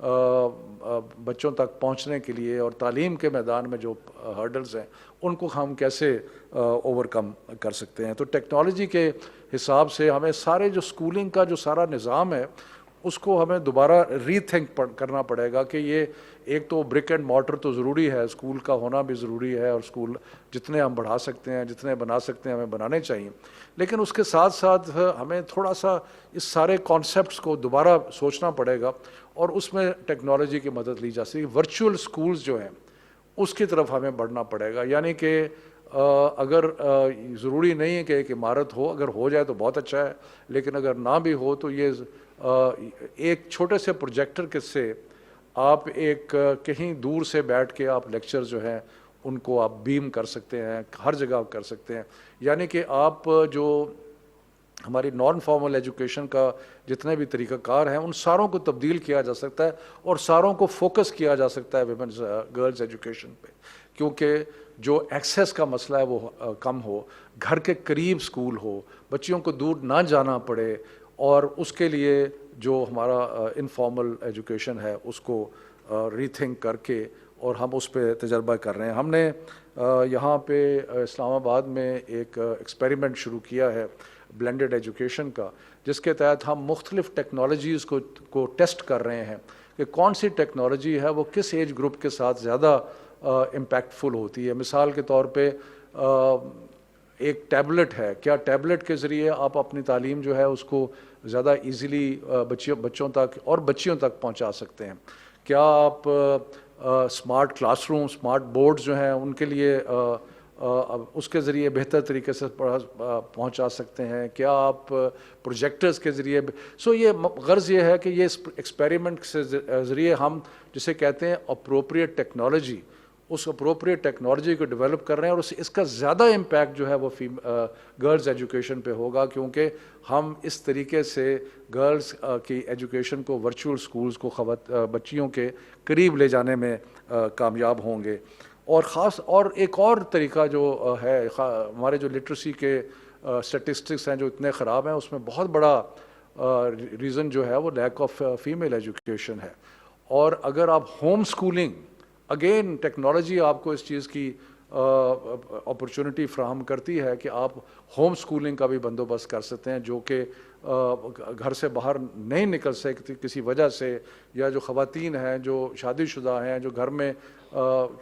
بچوں تک پہنچنے کے لیے اور تعلیم کے میدان میں جو ہرڈلز ہیں ان کو ہم کیسے اوور کم کر سکتے ہیں. تو ٹیکنالوجی کے حساب سے ہمیں سارے جو اسکولنگ کا جو سارا نظام ہے اس کو ہمیں دوبارہ ری تھنک کرنا پڑے گا کہ یہ ایک تو برک اینڈ مارٹر تو ضروری ہے, اسکول کا ہونا بھی ضروری ہے, اور اسکول جتنے ہم بڑھا سکتے ہیں جتنے بنا سکتے ہیں ہمیں بنانے چاہیے, لیکن اس کے ساتھ ساتھ ہمیں تھوڑا سا اس سارے کانسیپٹس کو دوبارہ سوچنا پڑے گا اور اس میں ٹیکنالوجی کی مدد لی جا سکتی ہے. ورچوئل اسکولز جو ہیں اس کی طرف ہمیں بڑھنا پڑے گا, یعنی کہ اگر ضروری نہیں ہے کہ ایک عمارت ہو, اگر ہو جائے تو بہت اچھا ہے, لیکن اگر نہ بھی ہو تو یہ ایک چھوٹے سے پروجیکٹر کے سے آپ ایک کہیں دور سے بیٹھ کے آپ لیکچر جو ہیں ان کو آپ بیم کر سکتے ہیں, ہر جگہ کر سکتے ہیں. یعنی کہ آپ جو ہماری نان فارمل ایجوکیشن کا جتنے بھی طریقہ کار ہیں ان ساروں کو تبدیل کیا جا سکتا ہے اور ساروں کو فوکس کیا جا سکتا ہے ویمنز گرلز ایجوکیشن پہ, کیونکہ جو ایکسیس کا مسئلہ ہے وہ کم ہو, گھر کے قریب اسکول ہو, بچیوں کو دور نہ جانا پڑے, اور اس کے لیے جو ہمارا انفارمل ایجوکیشن ہے اس کو ری تھنک کر کے اور ہم اس پہ تجربہ کر رہے ہیں. ہم نے یہاں پہ اسلام آباد میں ایک ایکسپیریمنٹ شروع کیا ہے بلینڈڈ ایجوکیشن کا, جس کے تحت ہم مختلف ٹیکنالوجیز کو ٹیسٹ کر رہے ہیں کہ کون سی ٹیکنالوجی ہے وہ کس ایج گروپ کے ساتھ زیادہ امپیکٹفل ہوتی ہے. مثال کے طور پہ ایک ٹیبلٹ ہے, کیا ٹیبلٹ کے ذریعے آپ اپنی تعلیم جو ہے اس کو زیادہ ایزیلی بچوں تک اور بچیوں تک پہنچا سکتے ہیں؟ کیا آپ smart class room, smart boards جو ہیں ان کے لیے اس کے ذریعے بہتر طریقے سے پہنچا سکتے ہیں؟ کیا آپ پروجیکٹرز کے ذریعے یہ غرض یہ ہے کہ یہ ایکسپیریمنٹ سے ذریعے ہم جسے کہتے ہیں اپروپریٹ ٹیکنالوجی, اس اپروپریٹ ٹیکنالوجی کو ڈیولپ کر رہے ہیں, اور اس کا زیادہ امپیکٹ جو ہے وہ گرلز ایجوکیشن پہ ہوگا, کیونکہ ہم اس طریقے سے گرلز کی ایجوکیشن کو ورچوئل اسکولز کو بچیوں کے قریب لے جانے میں کامیاب ہوں گے. اور ایک اور طریقہ جو ہے, ہمارے جو لٹریسی کے اسٹیٹسٹکس ہیں جو اتنے خراب ہیں, اس میں بہت بڑا ریزن جو ہے وہ لیک آف فیمیل ایجوکیشن ہے. اور اگر آپ ہوم اسکولنگ, اگین ٹیکنالوجی آپ کو اس چیز کی اپرچونٹی فراہم کرتی ہے کہ آپ ہوم اسکولنگ کا بھی بندوبست کر سکتے ہیں, جو کہ گھر سے باہر نہیں نکل سکتی کسی وجہ سے, یا جو خواتین ہیں جو شادی شدہ ہیں جو گھر میں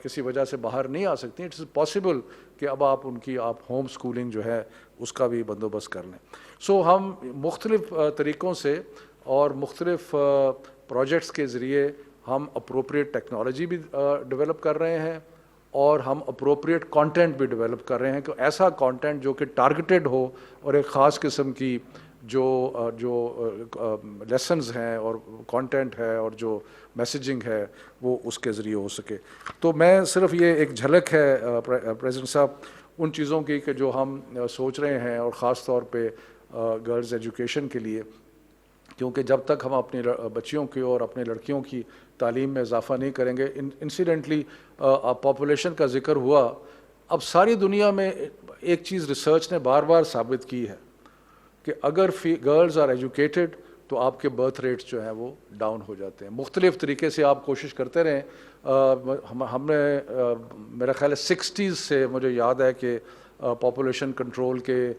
کسی وجہ سے باہر نہیں آ سکتی, اٹس پاسبل کہ اب آپ ان کی ہوم اسکولنگ جو ہے اس کا بھی بندوبست کر لیں. ہم مختلف طریقوں سے اور مختلف پروجیکٹس کے ذریعے ہم اپروپریٹ ٹیکنالوجی بھی ڈیولپ کر رہے ہیں, اور ہم اپروپریٹ کانٹینٹ بھی ڈیولپ کر رہے ہیں, کہ ایسا کانٹینٹ جو کہ ٹارگیٹڈ ہو اور ایک خاص قسم کی جو لیسنز ہیں اور کانٹینٹ ہے اور جو میسیجنگ ہے وہ اس کے ذریعے ہو سکے. تو میں صرف یہ ایک جھلک ہے پریزیڈنٹ صاحب ان چیزوں کی کہ جو ہم سوچ رہے ہیں, اور خاص طور پہ گرلز ایجوکیشن کے لیے, کیونکہ جب تک ہم اپنی بچیوں کی اور اپنی لڑکیوں کی تعلیم میں اضافہ نہیں کریں گے, انسیڈنٹلی پاپولیشن کا ذکر ہوا, اب ساری دنیا میں ایک چیز ریسرچ نے بار بار ثابت کی ہے کہ اگر گرلز آر ایجوکیٹڈ تو آپ کے برتھ ریٹس جو ہیں وہ ڈاؤن ہو جاتے ہیں. مختلف طریقے سے آپ کوشش کرتے رہیں, ہم نے میرا خیال ہے 60s سے مجھے یاد ہے کہ پاپولیشن کنٹرول کے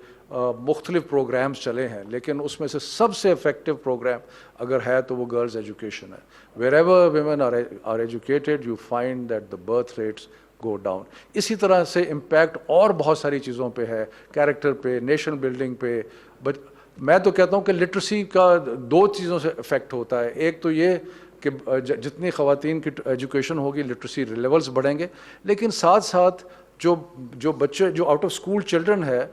مختلف پروگرامز چلے ہیں, لیکن اس میں سے سب سے افیکٹو پروگرام اگر ہے تو وہ گرلز ایجوکیشن ہے. Wherever women are educated you find that the birth rates go down. اسی طرح سے امپیکٹ اور بہت ساری چیزوں پہ ہے, کیریکٹر پہ, نیشن بلڈنگ پہ. میں تو کہتا ہوں کہ لٹریسی کا 2 چیزوں سے افیکٹ ہوتا ہے. ایک تو یہ کہ جتنی خواتین کی ایجوکیشن ہوگی لٹریسی لیولز بڑھیں گے, لیکن ساتھ ساتھ جو بچے جو آؤٹ آف اسکول چلڈرن ہے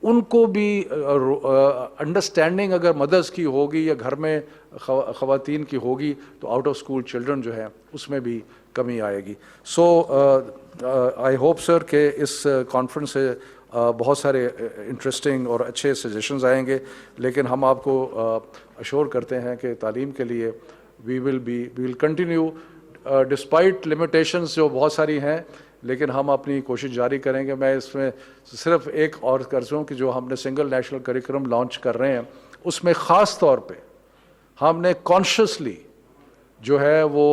ان کو بھی انڈرسٹینڈنگ اگر مدرس کی ہوگی یا گھر میں خواتین کی ہوگی تو آؤٹ آف اسکول چلڈرن جو ہے اس میں بھی کمی آئے گی. آئی ہوپ سر کہ اس کانفرنس سے بہت سارے انٹرسٹنگ اور اچھے سجیشنز آئیں گے, لیکن ہم آپ کو اشور کرتے ہیں کہ تعلیم کے لیے وی ول کنٹینیو ڈسپائٹ لمیٹیشنز جو بہت ساری ہیں, لیکن ہم اپنی کوشش جاری کریں گے. میں اس میں صرف ایک اور عرض ہوں کہ جو ہم نے سنگل نیشنل کریکولم لانچ کر رہے ہیں اس میں خاص طور پہ ہم نے کانشیسلی جو ہے وہ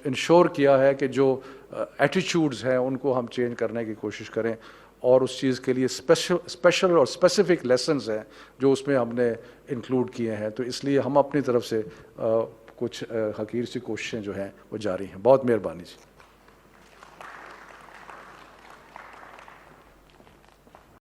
انشور کیا ہے کہ جو ایٹیچیوڈز ہیں ان کو ہم چینج کرنے کی کوشش کریں، اور اس چیز کے لیے اسپیشل اور اسپیسیفک لیسنز ہیں جو اس میں ہم نے انکلوڈ کیے ہیں. تو اس لیے ہم اپنی طرف سے کچھ حقیر سی کوششیں جو ہیں وہ جاری ہیں. بہت مہربانی جی.